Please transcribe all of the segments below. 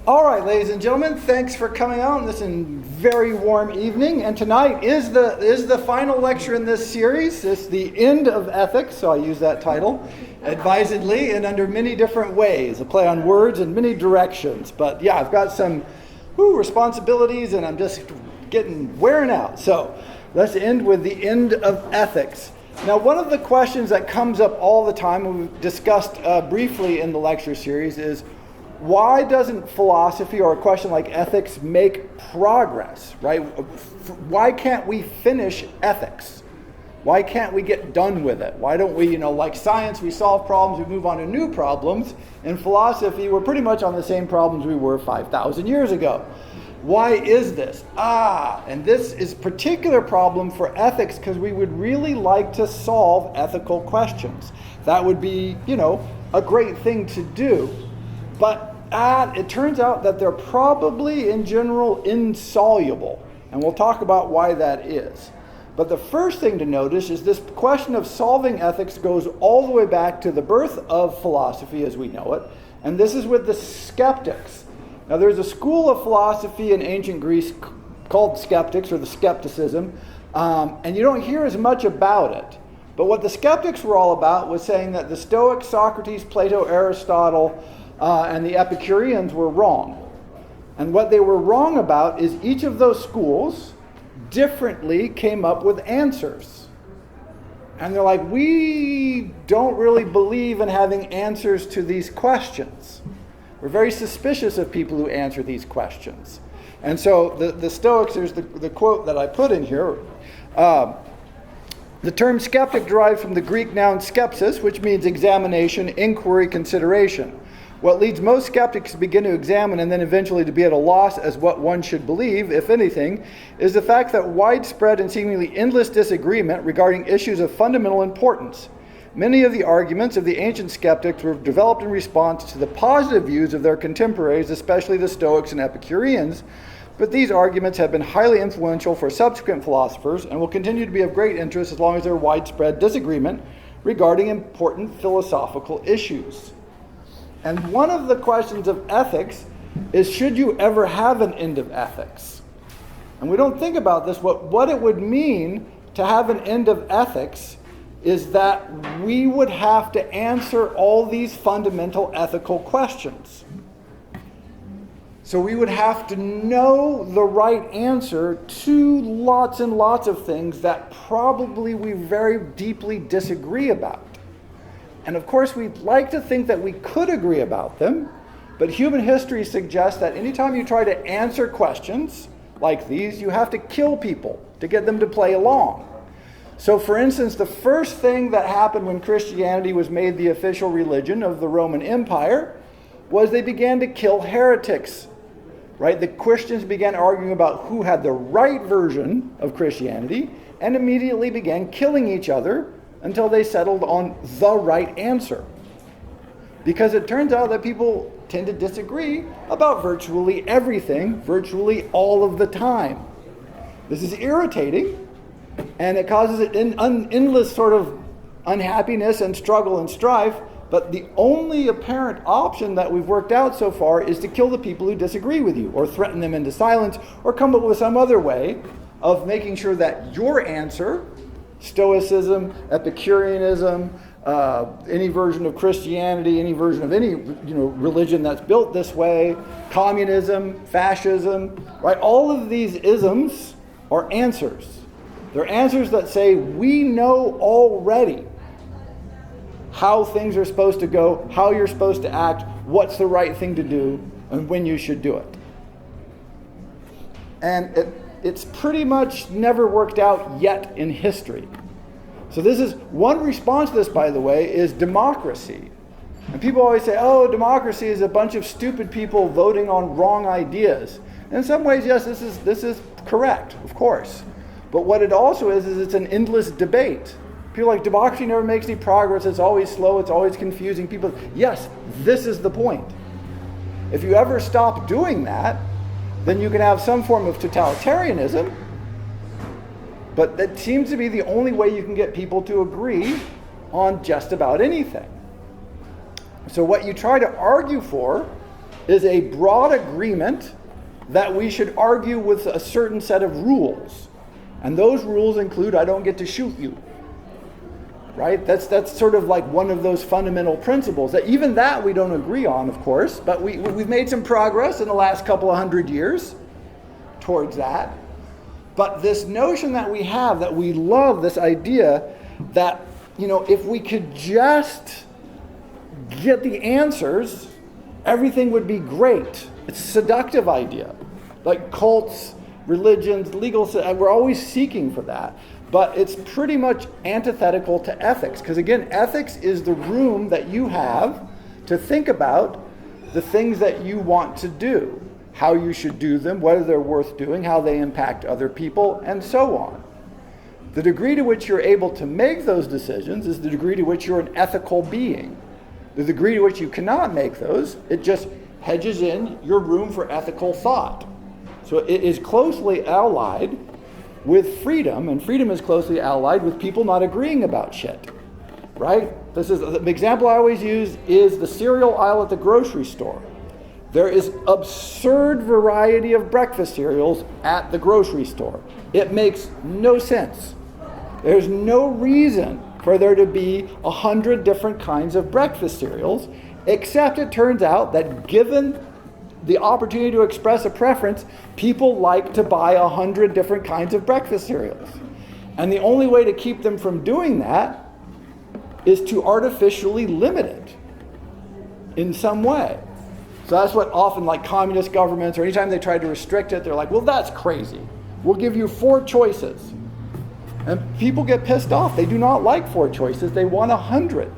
All right, ladies and gentlemen, thanks for coming out on this very warm evening. And tonight is the final lecture in this series. It's the end of ethics, so I use that title advisedly and under many different ways. A play on words in many directions. But yeah, I've got some responsibilities and I'm just getting wearing out. So let's end with the end of ethics. Now, one of the questions that comes up all the time, and we've discussed briefly in the lecture series, is why doesn't philosophy or a question like ethics make progress, right? Why can't we finish ethics? Why can't we get done with it? Why don't we, like science, we solve problems, we move on to new problems. In philosophy, we're pretty much on the same problems we were 5,000 years ago. Why is this? And this is a particular problem for ethics because we would really like to solve ethical questions. That would be, a great thing to do. But it turns out that they're probably, in general, insoluble. And we'll talk about why that is. But the first thing to notice is this question of solving ethics goes all the way back to the birth of philosophy as we know it. And this is with the skeptics. Now, there's a school of philosophy in ancient Greece called skeptics, or the skepticism. And you don't hear as much about it. But what the skeptics were all about was saying that the Stoics, Socrates, Plato, Aristotle, and the Epicureans were wrong. And what they were wrong about is each of those schools differently came up with answers. And they're like, we don't really believe in having answers to these questions. We're very suspicious of people who answer these questions. And so the Stoics, there's the quote that I put in here. The term skeptic derives from the Greek noun skepsis, which means examination, inquiry, consideration. What leads most skeptics to begin to examine and then eventually to be at a loss as what one should believe, if anything, is the fact that widespread and seemingly endless disagreement regarding issues of fundamental importance. Many of the arguments of the ancient skeptics were developed in response to the positive views of their contemporaries, especially the Stoics and Epicureans, but these arguments have been highly influential for subsequent philosophers and will continue to be of great interest as long as there is widespread disagreement regarding important philosophical issues. And one of the questions of ethics is, should you ever have an end of ethics? And we don't think about this. What it would mean to have an end of ethics is that we would have to answer all these fundamental ethical questions. So we would have to know the right answer to lots and lots of things that probably we very deeply disagree about. And of course, we'd like to think that we could agree about them, but human history suggests that anytime you try to answer questions like these, you have to kill people to get them to play along. So for instance, the first thing that happened when Christianity was made the official religion of the Roman Empire was they began to kill heretics. Right? The Christians began arguing about who had the right version of Christianity and immediately began killing each other until they settled on the right answer. Because it turns out that people tend to disagree about virtually everything, virtually all of the time. This is irritating, and it causes an endless sort of unhappiness and struggle and strife, but the only apparent option that we've worked out so far is to kill the people who disagree with you, or threaten them into silence, or come up with some other way of making sure that your answer, Stoicism, Epicureanism, any version of Christianity, any version of any religion that's built this way, communism, fascism, right? All of these isms are answers. They're answers that say we know already how things are supposed to go, how you're supposed to act, what's the right thing to do, and when you should do it. And it's pretty much never worked out yet in history. So this is one response to this, by the way, is democracy. And people always say, democracy is a bunch of stupid people voting on wrong ideas. In some ways, yes, this is correct, of course. But what it also is it's an endless debate. People are like, democracy never makes any progress, it's always slow, it's always confusing. People, yes, this is the point. If you ever stop doing that, then you can have some form of totalitarianism, but that seems to be the only way you can get people to agree on just about anything. So what you try to argue for is a broad agreement that we should argue with a certain set of rules. And those rules include, I don't get to shoot you. Right? That's sort of like one of those fundamental principles. That even that we don't agree on, of course, but we've made some progress in the last couple of 100 years towards that. But this notion that we have, that we love this idea that, if we could just get the answers, everything would be great. It's a seductive idea. Like cults, religions, legal, we're always seeking for that. But it's pretty much antithetical to ethics. Because again, ethics is the room that you have to think about the things that you want to do, how you should do them, whether they're worth doing, how they impact other people, and so on. The degree to which you're able to make those decisions is the degree to which you're an ethical being. The degree to which you cannot make those, it just hedges in your room for ethical thought. So it is closely allied with freedom, and freedom is closely allied with people not agreeing about shit, right? This is the example I always use is the cereal aisle at the grocery store. There is absurd variety of breakfast cereals at the grocery store. It makes no sense. There's no reason for there to be 100 different kinds of breakfast cereals, except it turns out that given the opportunity to express a preference, people like to buy 100 different kinds of breakfast cereals. And the only way to keep them from doing that is to artificially limit it in some way. So that's what often like communist governments, or anytime they try to restrict it, they're like, well, that's crazy. We'll give you 4 choices. And people get pissed off. They do not like 4 choices. They want 100.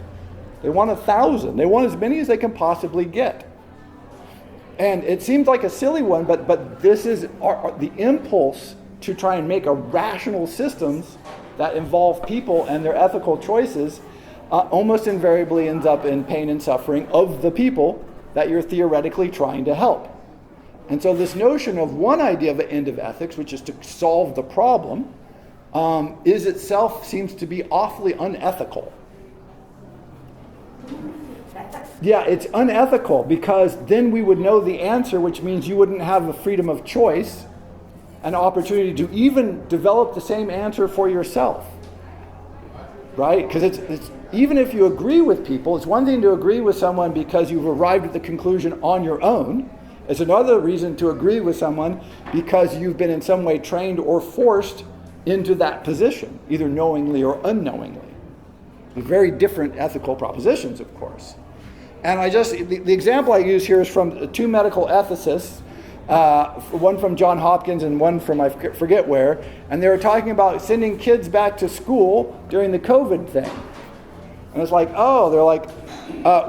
They want 1,000. They want as many as they can possibly get. And it seems like a silly one, but this is the impulse to try and make a rational systems that involve people and their ethical choices almost invariably ends up in pain and suffering of the people that you're theoretically trying to help. And so this notion of one idea of the end of ethics, which is to solve the problem, is itself seems to be awfully unethical. Yeah, it's unethical because then we would know the answer, which means you wouldn't have the freedom of choice, an opportunity to even develop the same answer for yourself. Right? Because it's even if you agree with people, it's one thing to agree with someone because you've arrived at the conclusion on your own. It's another reason to agree with someone because you've been in some way trained or forced into that position, either knowingly or unknowingly. Very different ethical propositions, of course. And the example I use here is from 2 medical ethicists, one from Johns Hopkins and one from I forget where, and they were talking about sending kids back to school during the COVID thing. And it's like,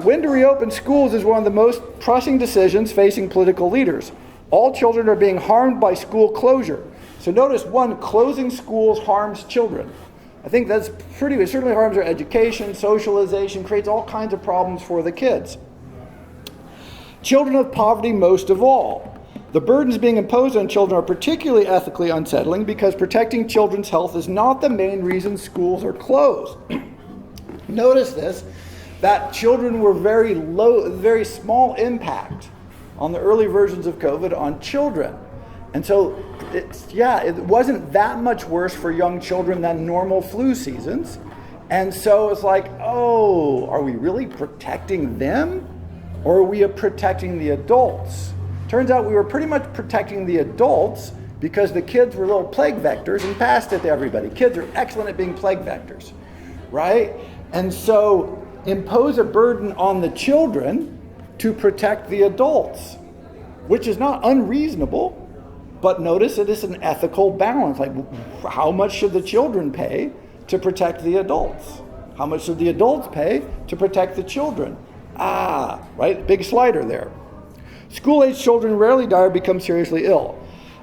when to reopen schools is one of the most pressing decisions facing political leaders. All children are being harmed by school closure. So notice, 1, closing schools harms children. I think that's it certainly harms their education, socialization, creates all kinds of problems for the kids. Children of poverty most of all. The burdens being imposed on children are particularly ethically unsettling because protecting children's health is not the main reason schools are closed. Notice this, that children were very small impact on the early versions of COVID on children. And so, it wasn't that much worse for young children than normal flu seasons. And so it's like, are we really protecting them? Or are we protecting the adults? Turns out we were pretty much protecting the adults because the kids were little plague vectors and passed it to everybody. Kids are excellent at being plague vectors, right? And so impose a burden on the children to protect the adults, which is not unreasonable. But notice it is an ethical balance. Like, how much should the children pay to protect the adults? How much should the adults pay to protect the children? Right? Big slider there. School-aged children rarely die or become seriously ill.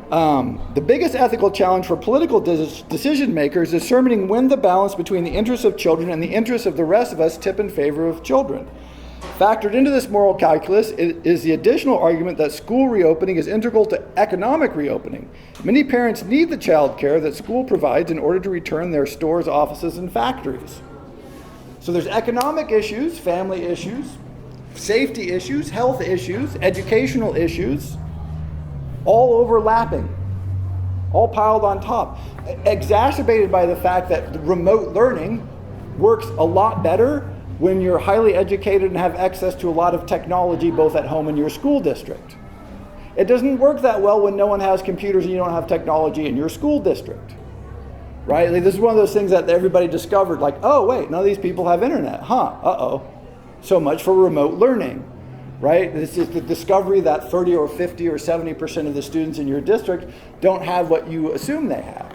The biggest ethical challenge for political decision makers is determining when the balance between the interests of children and the interests of the rest of us tip in favor of children. Factored into this moral calculus is the additional argument that school reopening is integral to economic reopening. Many parents need the child care that school provides in order to return their stores, offices, and factories. So there's economic issues, family issues, safety issues, health issues, educational issues, all overlapping, all piled on top, exacerbated by the fact that remote learning works a lot better when you're highly educated and have access to a lot of technology both at home and your school district. It doesn't work that well when no one has computers and you don't have technology in your school district, right? Like, this is one of those things that everybody discovered, like, oh wait, none of these people have internet, uh-oh. So much for remote learning, right? This is the discovery that 30 or 50 or 70% of the students in your district don't have what you assume they have.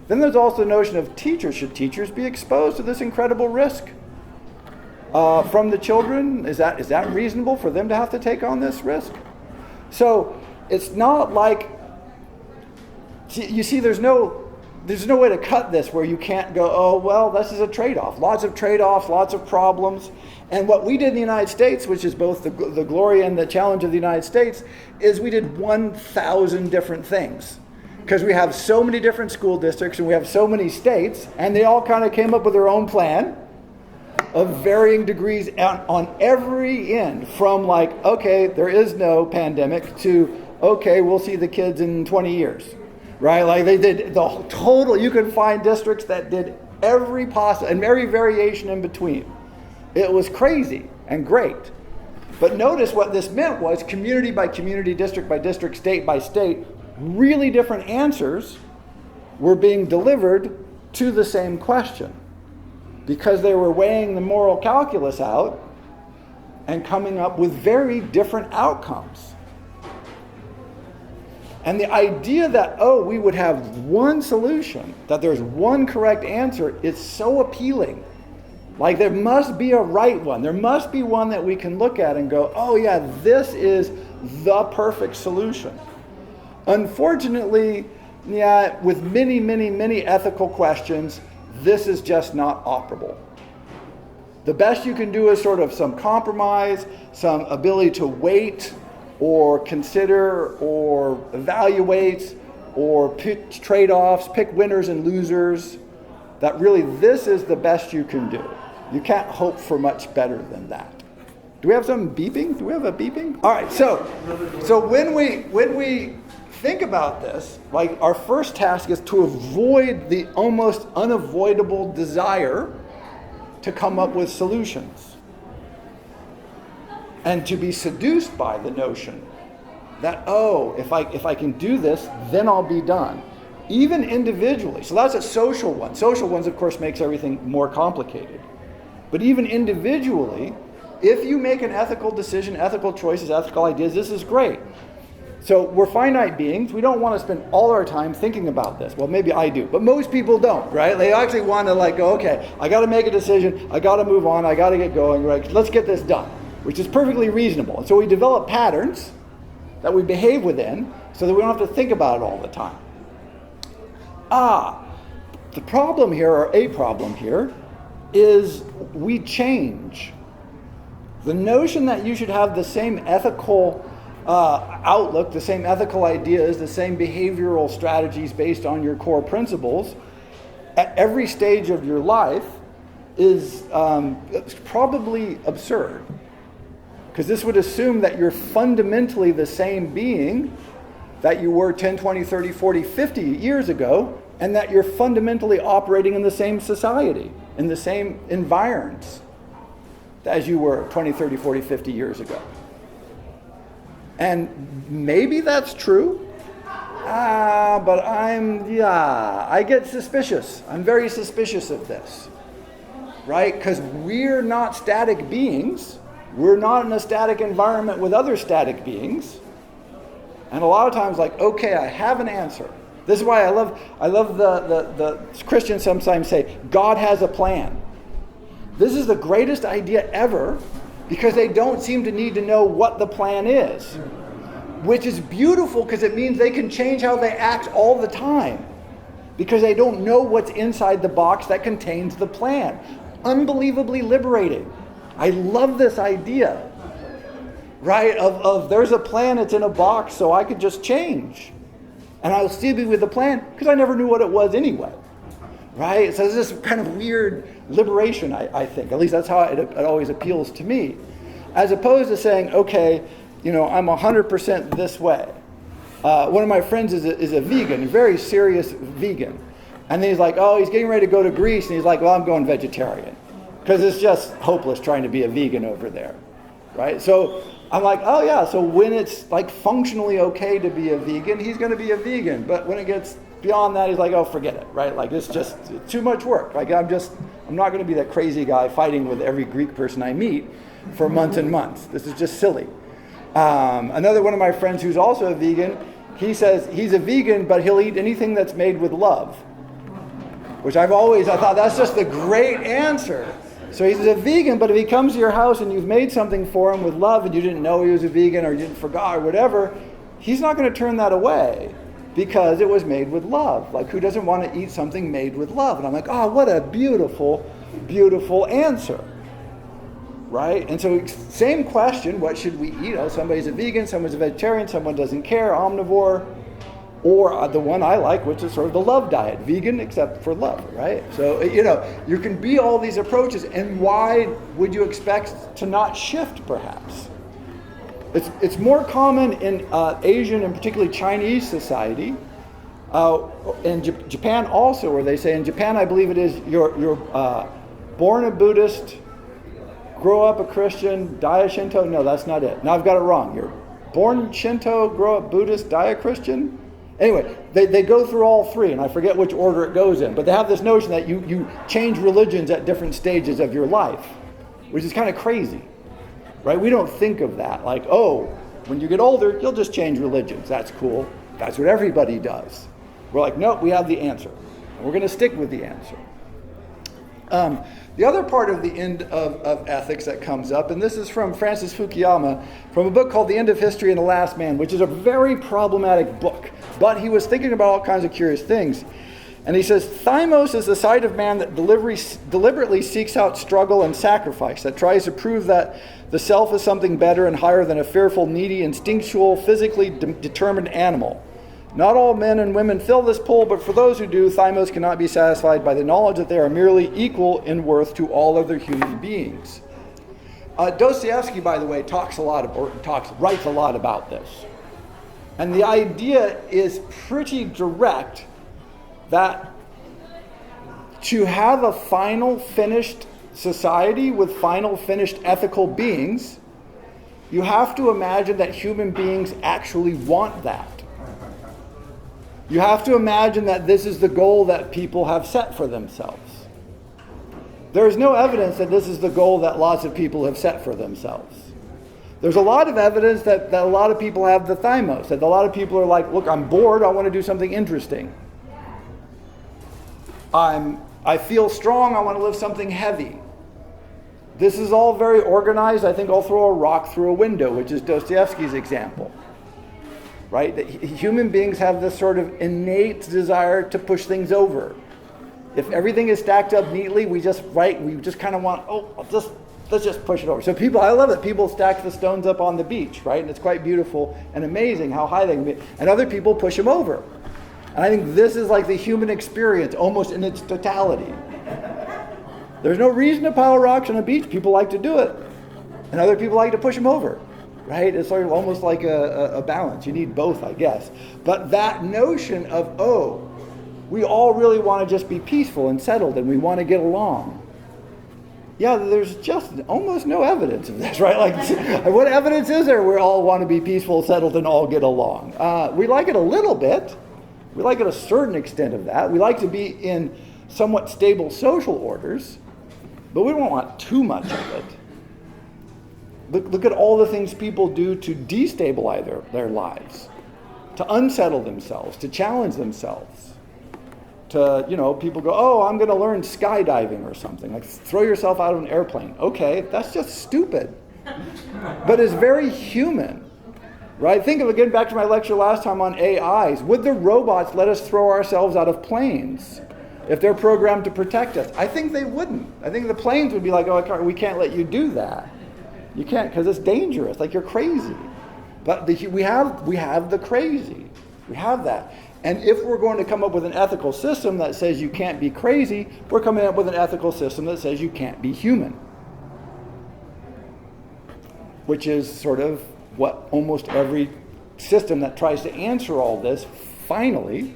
Then there's also the notion of teachers. Should teachers be exposed to this incredible risk from the children? Is that reasonable for them to have to take on this risk? So it's not like, you see, there's no way to cut this where you can't go, oh, well, this is a trade-off. Lots of trade-offs, lots of problems. And what we did in the United States, which is both the glory and the challenge of the United States, is we did 1,000 different things. Because we have so many different school districts and we have so many states, and they all kind of came up with their own plan of varying degrees on every end, from like, okay, there is no pandemic, to, okay, we'll see the kids in 20 years, right? Like, they did the total. You can find districts that did every possible and every variation in between. It was crazy and great. But notice what this meant was community by community, district by district, state by state, really different answers were being delivered to the same question, because they were weighing the moral calculus out and coming up with very different outcomes. And the idea that, oh, we would have one solution, that there's one correct answer, is so appealing. Like, there must be a right one. There must be one that we can look at and go, oh yeah, this is the perfect solution. Unfortunately, yeah, with many, many, many ethical questions, this is just not operable. The best you can do is sort of some compromise, some ability to wait or consider or evaluate or pick trade-offs, pick winners and losers. That really, this is the best you can do. You can't hope for much better than that. Do we have some beeping? Do we have a beeping? All right, so when we think about this, like, our first task is to avoid the almost unavoidable desire to come up with solutions, and to be seduced by the notion that, oh, if I can do this, then I'll be done. Even individually. So that's a social one. Social ones, of course, makes everything more complicated. But even individually, if you make an ethical decision, ethical choices, ethical ideas, this is great. So we're finite beings. We don't want to spend all our time thinking about this. Well, maybe I do, but most people don't, right? They actually want to, like, go, okay, I got to make a decision. I got to move on. I got to get going, right? Let's get this done, which is perfectly reasonable. And so we develop patterns that we behave within so that we don't have to think about it all the time. The problem here, or a problem here, is we change. The notion that you should have the same ethical outlook, the same ethical ideas, the same behavioral strategies based on your core principles at every stage of your life is probably absurd. Because this would assume that you're fundamentally the same being that you were 10, 20, 30, 40, 50 years ago, and that you're fundamentally operating in the same society, in the same environs as you were 20, 30, 40, 50 years ago. And maybe that's true, but I get suspicious. I'm very suspicious of this, right? Because we're not static beings. We're not in a static environment with other static beings. And a lot of times, like, okay, I have an answer. This is why I love the Christians sometimes say, God has a plan. This is the greatest idea ever, because they don't seem to need to know what the plan is. Which is beautiful, because it means they can change how they act all the time. Because they don't know what's inside the box that contains the plan. Unbelievably liberating. I love this idea, right? Of there's a plan, it's in a box, so I could just change. And I'll still be with the plan, because I never knew what it was anyway. Right? So there's this kind of weird liberation, I think. At least that's how it always appeals to me. as opposed to saying, okay, I'm 100% this way. One of my friends is a vegan, a very serious vegan. And then he's like, oh, he's getting ready to go to Greece, and he's like, well, I'm going vegetarian. Because it's just hopeless trying to be a vegan over there, right? So I'm like, oh yeah, so when it's like functionally okay to be a vegan, he's going to be a vegan. But when it gets beyond that, he's like, oh, forget it, right? Like, it's just too much work. Like, I'm not going to be that crazy guy fighting with every Greek person I meet for months and months. This is just silly. Another one of my friends who's also a vegan, he says he's a vegan, but he'll eat anything that's made with love. Which I thought that's just the great answer. So he's a vegan, but if he comes to your house and you've made something for him with love and you didn't know he was a vegan or you didn't forget or whatever, he's not going to turn that away because it was made with love. Like, who doesn't want to eat something made with love? And I'm like, oh, what a beautiful, beautiful answer. Right? And so same question, what should we eat? Oh, somebody's a vegan, someone's a vegetarian, someone doesn't care, omnivore. Or the one I like, which is sort of the love diet, vegan except for love, right? So, you can be all these approaches, and why would you expect to not shift, perhaps? It's more common in Asian and particularly Chinese society, in Japan also, where they say, in Japan I believe it is, you're born a Buddhist, grow up a Christian, die a Shinto. No, that's not it. Now I've got it wrong. You're born Shinto, grow up Buddhist, die a Christian. Anyway, they go through all three, and I forget which order it goes in, but they have this notion that you change religions at different stages of your life, which is kind of crazy, right? We don't think of that, like, oh, when you get older, you'll just change religions. That's cool. That's what everybody does. We're like, nope, we have the answer, and we're going to stick with the answer. The other part of the end of ethics that comes up, and this is from Francis Fukuyama, from a book called The End of History and the Last Man, which is a very problematic book, but he was thinking about all kinds of curious things. And he says, thymos is the side of man that deliberately seeks out struggle and sacrifice, that tries to prove that the self is something better and higher than a fearful, needy, instinctual, physically determined animal. Not all men and women fill this pull, but for those who do, thymos cannot be satisfied by the knowledge that they are merely equal in worth to all other human beings. Dostoevsky, by the way, writes a lot about this. And the idea is pretty direct that to have a final finished society with final finished ethical beings, you have to imagine that human beings actually want that. You have to imagine that this is the goal that people have set for themselves. There is no evidence that this is the goal that lots of people have set for themselves. There's a lot of evidence that a lot of people have the thymos, that a lot of people are like, look, I'm bored, I want to do something interesting. I feel strong, I want to live something heavy. This is all very organized. I think I'll throw a rock through a window, which is Dostoevsky's example. Right? That human beings have this sort of innate desire to push things over. If everything is stacked up neatly, we just kind of want, let's just push it over. So I love it. People stack the stones up on the beach, right? And it's quite beautiful and amazing how high they can be. And other people push them over. And I think this is like the human experience, almost in its totality. There's no reason to pile rocks on a beach. People like to do it. And other people like to push them over. Right? It's sort of almost like a balance. You need both, I guess. But that notion of, we all really want to just be peaceful and settled and we want to get along. Yeah, there's just almost no evidence of this, right? Like, what evidence is there we all want to be peaceful, settled, and all get along? We like it a little bit. We like it a certain extent of that. We like to be in somewhat stable social orders, but we don't want too much of it. Look at all the things people do to destabilize their lives, to unsettle themselves, to challenge themselves. To, people go, oh, I'm going to learn skydiving or something. Like, throw yourself out of an airplane. Okay, that's just stupid. But it's very human, right? Think of, again, back to my lecture last time on AIs. Would the robots let us throw ourselves out of planes if they're programmed to protect us? I think they wouldn't. I think the planes would be like, oh, we can't let you do that. You can't, because it's dangerous. Like, you're crazy. But we have the crazy. We have that. And if we're going to come up with an ethical system that says you can't be crazy, we're coming up with an ethical system that says you can't be human. which is sort of what almost every system that tries to answer all this finally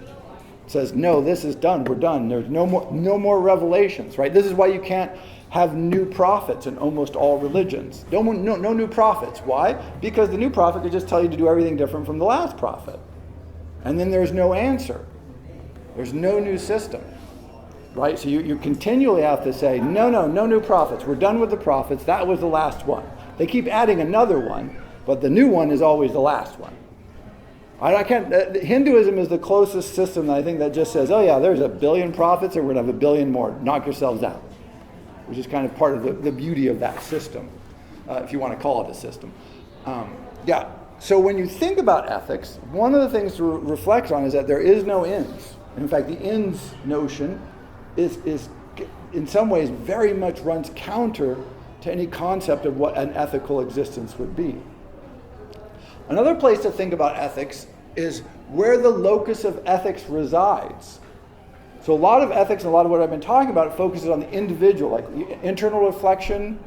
says, no, this is done, we're done. There's no more revelations, right? This is why you can't have new prophets in almost all religions. No new prophets. Why? Because the new prophet could just tell you to do everything different from the last prophet. And then there's no answer. There's no new system, right? So you continually have to say, no new prophets. We're done with the prophets. That was the last one. They keep adding another one, but the new one is always the last one. Hinduism is the closest system that I think that just says, oh yeah, there's 1 billion prophets and we're going to have 1 billion more. Knock yourselves out. Which is kind of part of the beauty of that system, if you want to call it a system. So when you think about ethics, one of the things to reflect on is that there is no ends. In fact, the ends notion is in some ways very much runs counter to any concept of what an ethical existence would be. Another place to think about ethics is where the locus of ethics resides. So a lot of ethics and a lot of what I've been talking about focuses on the individual, like internal reflection,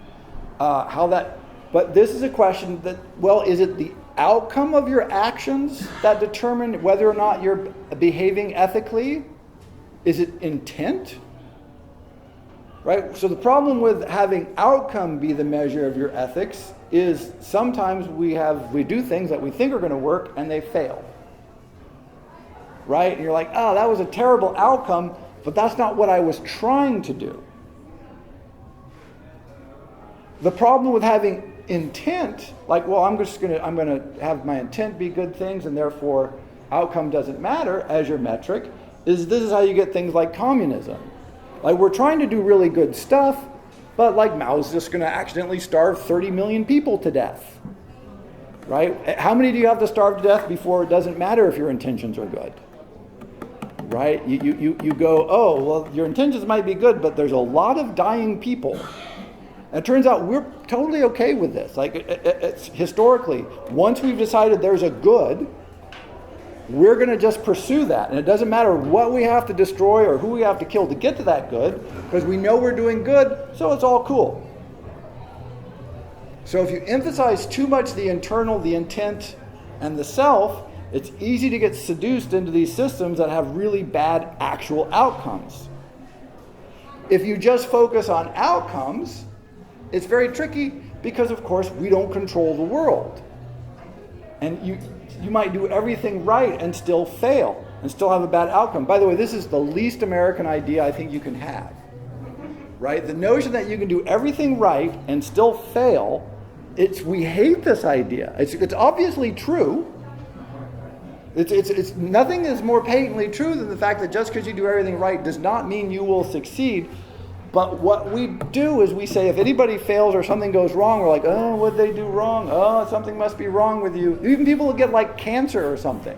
but this is a question that, well, is it the outcome of your actions that determine whether or not you're behaving ethically? Is it intent? Right? So the problem with having outcome be the measure of your ethics is sometimes we do things that we think are going to work and they fail. Right? And you're like, oh, that was a terrible outcome, but that's not what I was trying to do. The problem with having intent, like, well, I'm going to have my intent be good things and therefore outcome doesn't matter as your metric, is this is how you get things like communism. Like, we're trying to do really good stuff, but like Mao's just going to accidentally starve 30 million people to death. Right? How many do you have to starve to death before it doesn't matter if your intentions are good? Right? You go, oh, well, your intentions might be good, but there's a lot of dying people. And it turns out we're totally okay with this. Like, it's historically, once we've decided there's a good, we're going to just pursue that. And it doesn't matter what we have to destroy or who we have to kill to get to that good, because we know we're doing good, so it's all cool. So if you emphasize too much the internal, the intent, and the self, it's easy to get seduced into these systems that have really bad actual outcomes. If you just focus on outcomes, it's very tricky because, of course, we don't control the world. And you might do everything right and still fail and still have a bad outcome. By the way, this is the least American idea I think you can have. Right? The notion that you can do everything right and still fail, we hate this idea. It's obviously true. It's nothing is more patently true than the fact that just because you do everything right does not mean you will succeed. But what we do is we say if anybody fails or something goes wrong, we're like, oh, what'd they do wrong? Oh, something must be wrong with you. Even people who get like cancer or something.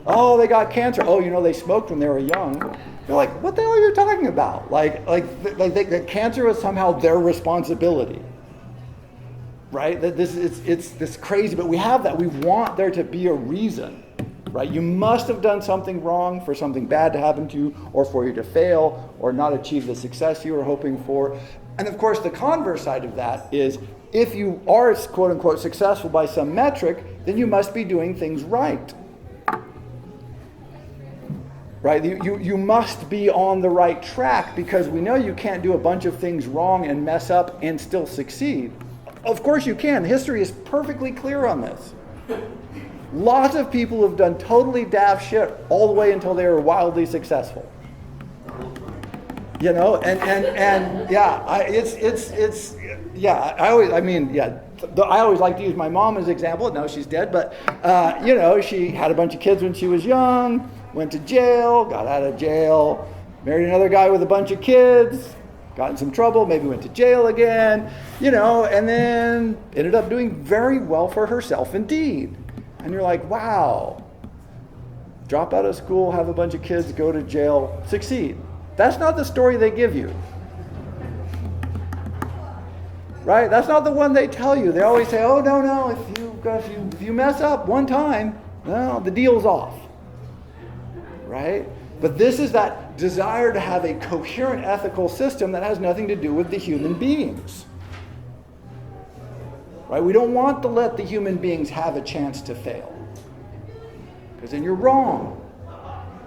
Oh, they got cancer. Oh, they smoked when they were young. You're like, what the hell are you talking about? Like cancer is somehow their responsibility. Right? It's this crazy, but we have that. We want there to be a reason. Right? You must have done something wrong for something bad to happen to you, or for you to fail, or not achieve the success you were hoping for. And of course, the converse side of that is, if you are, quote unquote, successful by some metric, then you must be doing things right. Right? You must be on the right track, because we know you can't do a bunch of things wrong and mess up and still succeed. Of course you can. History is perfectly clear on this. Lots of people have done totally daft shit all the way until they were wildly successful. And I always like to use my mom as an example. Now she's dead, but she had a bunch of kids when she was young, went to jail, got out of jail, married another guy with a bunch of kids, got in some trouble, maybe went to jail again, and then ended up doing very well for herself indeed. And you're like, wow, drop out of school, have a bunch of kids, go to jail, succeed. That's not the story they give you. Right? That's not the one they tell you. They always say, oh, no, if you mess up one time, well, the deal's off. Right? But this is that desire to have a coherent ethical system that has nothing to do with the human beings. right? We don't want to let the human beings have a chance to fail, because then you're wrong.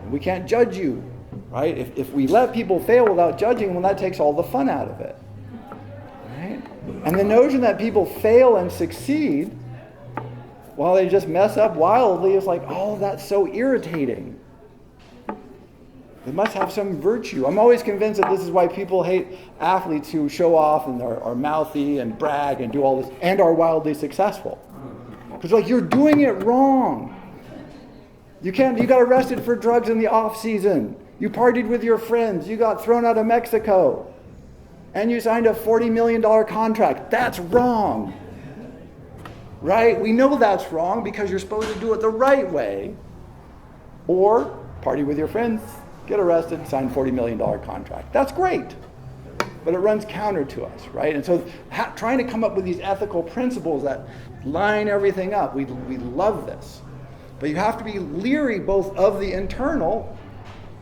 We can't judge you, right? If we let people fail without judging, well, that takes all the fun out of it, right? And the notion that people fail and succeed while they just mess up wildly is like, oh, that's so irritating. They must have some virtue. I'm always convinced that this is why people hate athletes who show off and are mouthy and brag and do all this and are wildly successful. Because like, you're doing it wrong. You got arrested for drugs in the off season. You partied with your friends. You got thrown out of Mexico. And you signed a $40 million contract. That's wrong. Right? We know that's wrong because you're supposed to do it the right way. Or party with your friends, get arrested, sign $40 million contract. That's great. But it runs counter to us, right? And so trying to come up with these ethical principles that line everything up, we love this. But you have to be leery both of the internal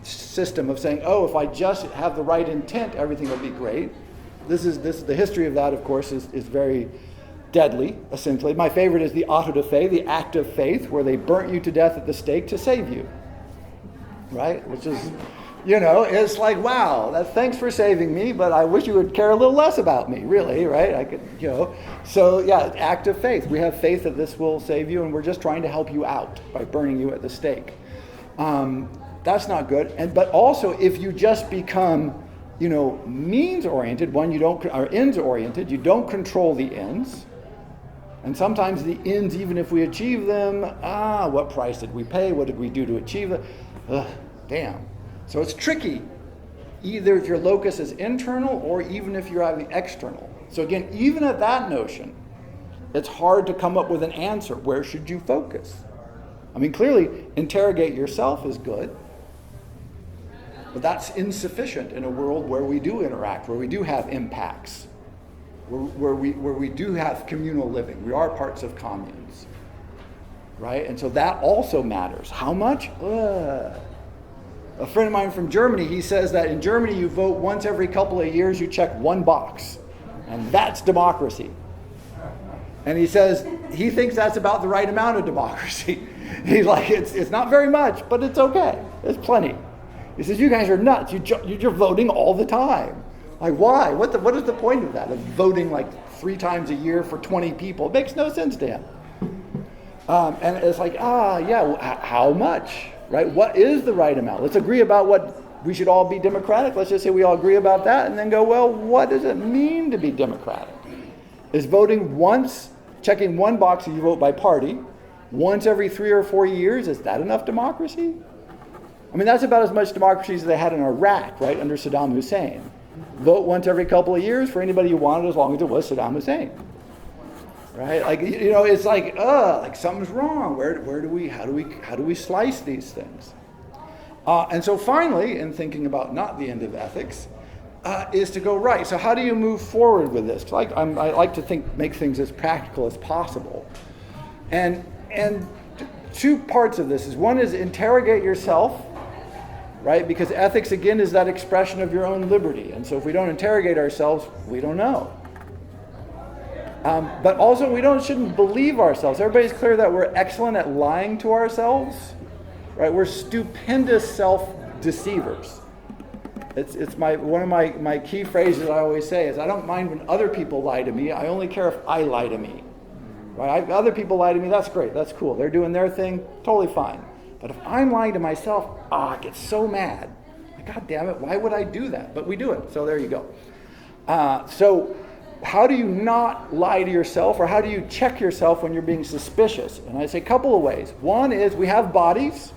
system of saying, oh, if I just have the right intent, everything will be great. The history of that, of course, is very deadly, essentially. My favorite is the auto de fe, the act of faith, where they burnt you to death at the stake to save you. Right? Which is, it's like, wow, thanks for saving me, but I wish you would care a little less about me, really, right? I could, So, yeah, act of faith. We have faith that this will save you, and we're just trying to help you out by burning you at the stake. That's not good. But also, if you just become, means-oriented, or ends-oriented, you don't control the ends. And sometimes the ends, even if we achieve them, what price did we pay? What did we do to achieve it? Damn. So it's tricky, either if your locus is internal or even if you're having external. So again, even at that notion, it's hard to come up with an answer. Where should you focus? I mean, clearly, interrogate yourself is good, but that's insufficient in a world where we do interact, where we do have impacts, where we do have communal living. We are parts of communes. Right? And so that also matters. How much? A friend of mine from Germany, he says that in Germany you vote once every couple of years, you check one box. And that's democracy. And he says he thinks that's about the right amount of democracy. He's like, it's not very much, but it's okay. It's plenty. He says, you guys are nuts. You're voting all the time. Like, why? What is the point of that? Of voting like 3 times a year for 20 people? It makes no sense to him. And it's like, how much, right? What is the right amount? Let's agree about what we should all be democratic. Let's just say we all agree about that and then go, well, what does it mean to be democratic? Is voting once, checking one box if you vote by party, once every 3 or 4 years, is that enough democracy? I mean, that's about as much democracy as they had in Iraq, right, under Saddam Hussein. Vote once every couple of years for anybody you wanted as long as it was Saddam Hussein. Right? Like, it's like something's wrong. How do we slice these things? And so finally, in thinking about not the end of ethics, is to go, right, so how do you move forward with this? I like to make things as practical as possible. And 2 parts of this is, one is interrogate yourself, right? Because ethics, again, is that expression of your own liberty. And so if we don't interrogate ourselves, we don't know. But also, we shouldn't believe ourselves. Everybody's clear that we're excellent at lying to ourselves, right? We're stupendous self-deceivers. It's one of my key phrases I always say is, I don't mind when other people lie to me. I only care if I lie to me. Right? Other people lie to me. That's great. That's cool. They're doing their thing. Totally fine. But if I'm lying to myself, I get so mad. God damn it! Why would I do that? But we do it. So there you go. So how do you not lie to yourself, or how do you check yourself when you're being suspicious? And I say a couple of ways. One is we have bodies.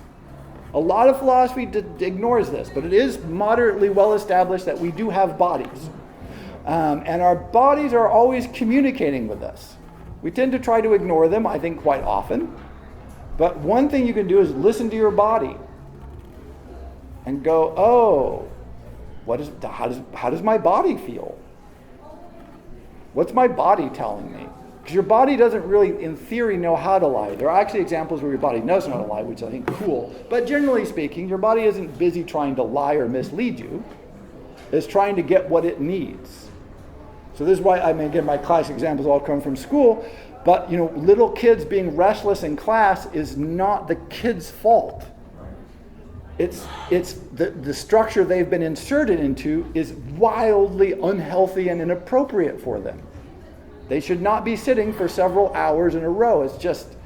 A lot of philosophy ignores this, but it is moderately well established that we do have bodies. And our bodies are always communicating with us. We tend to try to ignore them, I think, quite often. But one thing you can do is listen to your body and go, how does my body feel? What's my body telling me? Because your body doesn't really, in theory, know how to lie. There are actually examples where your body knows how to lie, which I think is cool. But generally speaking, your body isn't busy trying to lie or mislead you. It's trying to get what it needs. So this is why, I mean, again, my classic examples all come from school, but little kids being restless in class is not the kid's fault. It's the structure they've been inserted into is wildly unhealthy and inappropriate for them. They should not be sitting for several hours in a row. It's just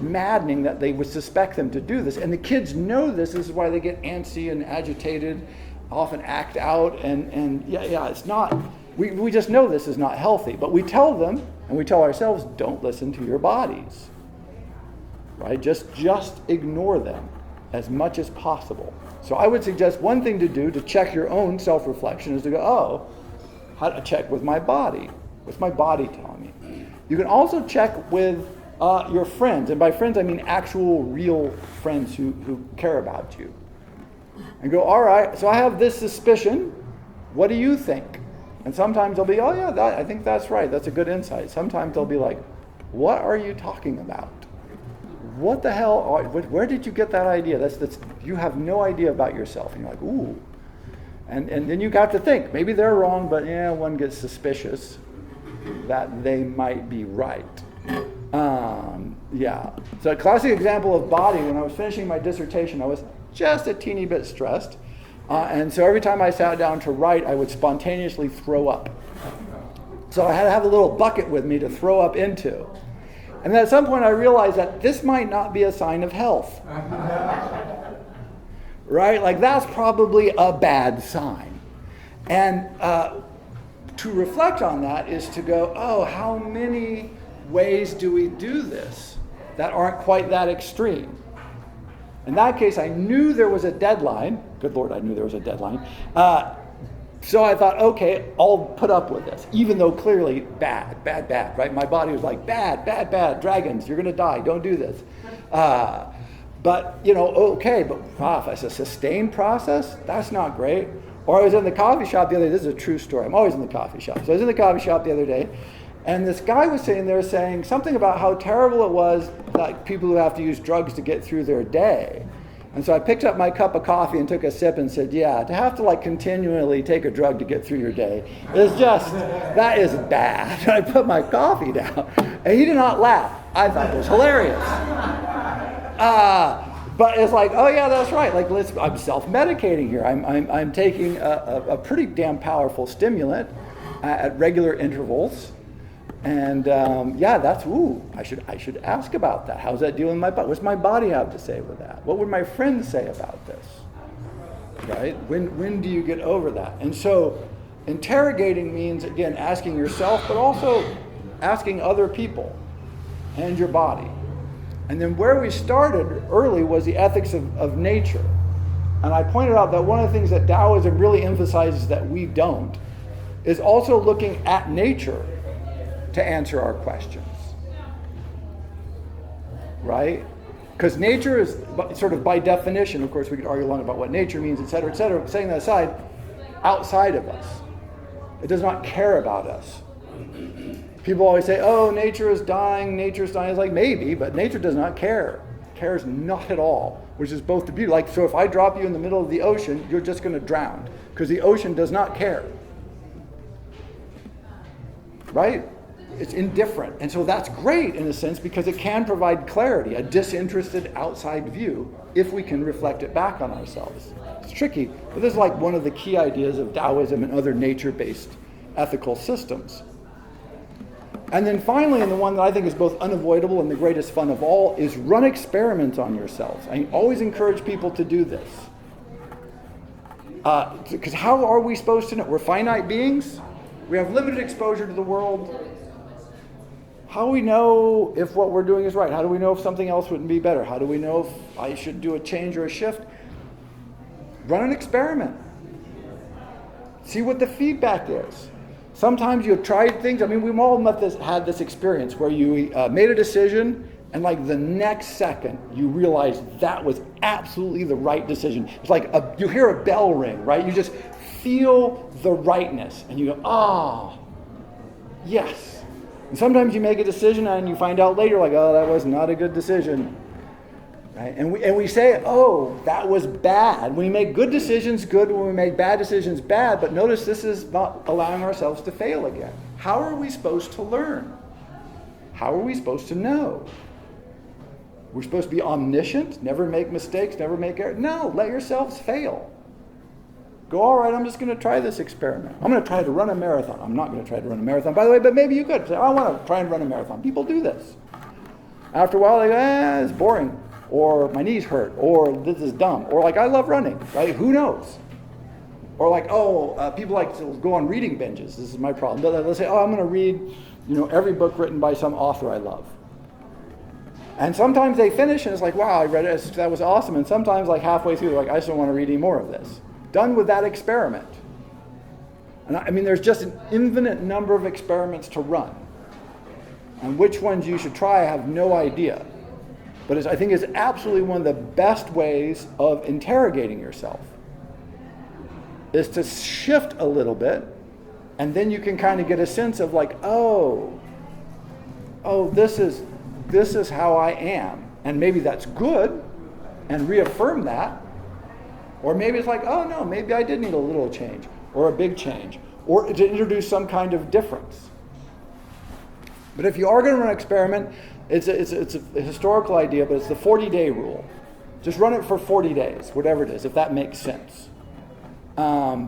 maddening that they would suspect them to do this. And the kids know this. This is why they get antsy and agitated, often act out. And it's not, we just know this is not healthy. But we tell them, and we tell ourselves, don't listen to your bodies. Right? Just ignore them as much as possible. So I would suggest one thing to do to check your own self-reflection is to go, how to check with my body? What's my body telling me? You can also check with your friends. And by friends, I mean actual, real friends who care about you. And go, all right, so I have this suspicion. What do you think? And sometimes they'll be, oh yeah, I think that's right. That's a good insight. Sometimes they'll be like, what are you talking about? What the hell? Where did you get that idea? That's you have no idea about yourself. And you're like, ooh. And then you got to think, maybe they're wrong, but one gets suspicious that they might be right. So a classic example of body, when I was finishing my dissertation, I was just a teeny bit stressed. And so every time I sat down to write, I would spontaneously throw up. So I had to have a little bucket with me to throw up into. And then at some point I realized that this might not be a sign of health. Right? Like that's probably a bad sign. And to reflect on that is to go, oh, how many ways do we do this that aren't quite that extreme? In that case, I knew there was a deadline. Good Lord, I knew there was a deadline. So I thought, okay, I'll put up with this, even though clearly bad, right? My body was like, bad, dragons, you're going to die, don't do this. But, okay, but if it's a sustained process, that's not great. Or I was in the coffee shop the other day. This is a true story. I'm always in the coffee shop. So I was in the coffee shop the other day, and this guy was sitting there saying something about how terrible it was, like people who have to use drugs to get through their day. And so I picked up my cup of coffee and took a sip and said, yeah, to have to continually take a drug to get through your day is just, that is bad. And I put my coffee down, and he did not laugh. I thought it was hilarious. But it's like, oh yeah, that's right. I'm self-medicating here. I'm taking a pretty damn powerful stimulant at regular intervals. And that's, I should ask about that. How's that dealing with my body? What's my body have to say with that? What would my friends say about this? Right? When do you get over that? And so interrogating means, again, asking yourself, but also asking other people and your body. And then where we started early was the ethics of nature. And I pointed out that one of the things that Taoism really emphasizes that we don't is also looking at nature to answer our questions, right? Because nature is sort of by definition, of course we could argue long about what nature means, et cetera, setting that aside, outside of us. It does not care about us. People always say, oh, nature is dying. It's like, maybe, but nature does not care. It cares not at all, which is both the beauty. So if I drop you in the middle of the ocean, you're just going to drown, because the ocean does not care. Right? It's indifferent. And so that's great in a sense because it can provide clarity, a disinterested outside view, if we can reflect it back on ourselves. It's tricky, but this is one of the key ideas of Taoism and other nature-based ethical systems. And then finally, and the one that I think is both unavoidable and the greatest fun of all, is run experiments on yourselves. I always encourage people to do this. Because how are we supposed to know? We're finite beings. We have limited exposure to the world. How do we know if what we're doing is right? How do we know if something else wouldn't be better? How do we know if I should do a change or a shift? Run an experiment. See what the feedback is. Sometimes you've tried things. I mean, we've all had this experience where you made a decision and the next second you realize that was absolutely the right decision. It's like you hear a bell ring, right? You just feel the rightness and you go, oh, yes. And sometimes you make a decision and you find out later oh, that was not a good decision. Right? And we say, oh, that was bad. When we make good decisions, good. When we make bad decisions, bad. But notice this is not allowing ourselves to fail again. How are we supposed to learn? How are we supposed to know? We're supposed to be omniscient, never make mistakes, never make errors. No, let yourselves fail. Go, all right, I'm just going to try this experiment. I'm going to try to run a marathon. I'm not going to try to run a marathon, by the way, but maybe you could say, I want to try and run a marathon. People do this. After a while, they go, it's boring, or my knees hurt, or this is dumb, or like, I love running, right? Who knows? Or like, people like to go on reading binges. This is my problem. They'll say, I'm going to read, every book written by some author I love. And sometimes they finish and it's like, wow, I read it, that was awesome. And sometimes like halfway through, they're like, I just don't want to read any more of this. Done with that experiment. And I mean, there's just an infinite number of experiments to run. And which ones you should try, I have no idea. But I think it's absolutely one of the best ways of interrogating yourself, is to shift a little bit, and then you can kind of get a sense of like, this is how I am. And maybe that's good, and reaffirm that. Or maybe it's like, oh no, maybe I did need a little change, or a big change, or to introduce some kind of difference. But if you are going to run an experiment, it's a historical idea, but it's the 40-day rule. Just run it for 40 days, whatever it is, if that makes sense.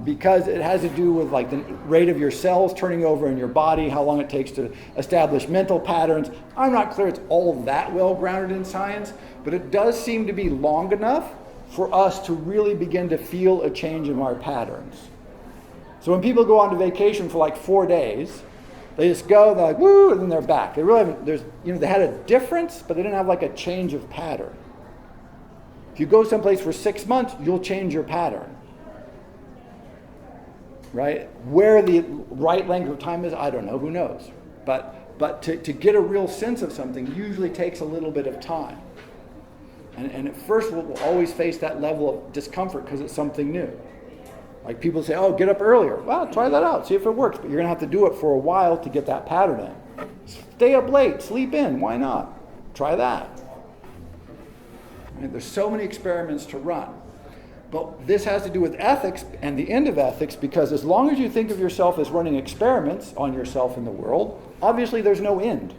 Because it has to do with like the rate of your cells turning over in your body, how long it takes to establish mental patterns. I'm not clear it's all that well grounded in science, but it does seem to be long enough for us to really begin to feel a change in our patterns. So when people go on to vacation for like 4 days, they just go, they're like, woo, and then they're back. They really haven't, they had a difference, but they didn't have like a change of pattern. If you go someplace for 6 months, you'll change your pattern. Right? Where the right length of time is, I don't know, who knows? But to get a real sense of something usually takes a little bit of time. And at first we'll always face that level of discomfort because it's something new. Like people say, get up earlier. Well, try that out, see if it works. But you're going to have to do it for a while to get that pattern in. Stay up late, sleep in, why not? Try that. There's so many experiments to run. But this has to do with ethics and the end of ethics, because as long as you think of yourself as running experiments on yourself in the world, obviously there's no end.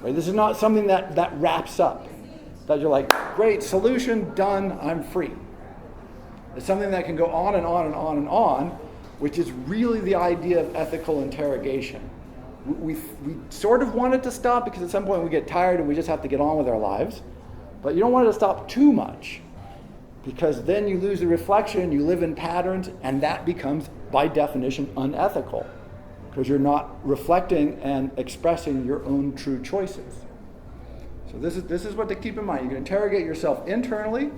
Right? This is not something that wraps up. That you're like, great, solution, done, I'm free. It's something that can go on and on and on and on, which is really the idea of ethical interrogation. We sort of want it to stop because at some point we get tired and we just have to get on with our lives. But you don't want it to stop too much, because then you lose the reflection, you live in patterns, and that becomes, by definition, unethical, because you're not reflecting and expressing your own true choices. So this is what to keep in mind. You can interrogate yourself internally,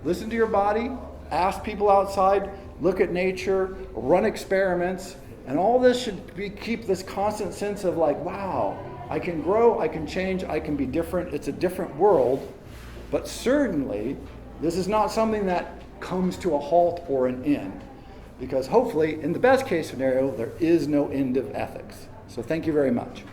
listen to your body, ask people outside, look at nature, run experiments, and all this should keep this constant sense of like, wow, I can grow, I can change, I can be different. It's a different world, but certainly this is not something that comes to a halt or an end, because hopefully, in the best case scenario, there is no end of ethics. So thank you very much.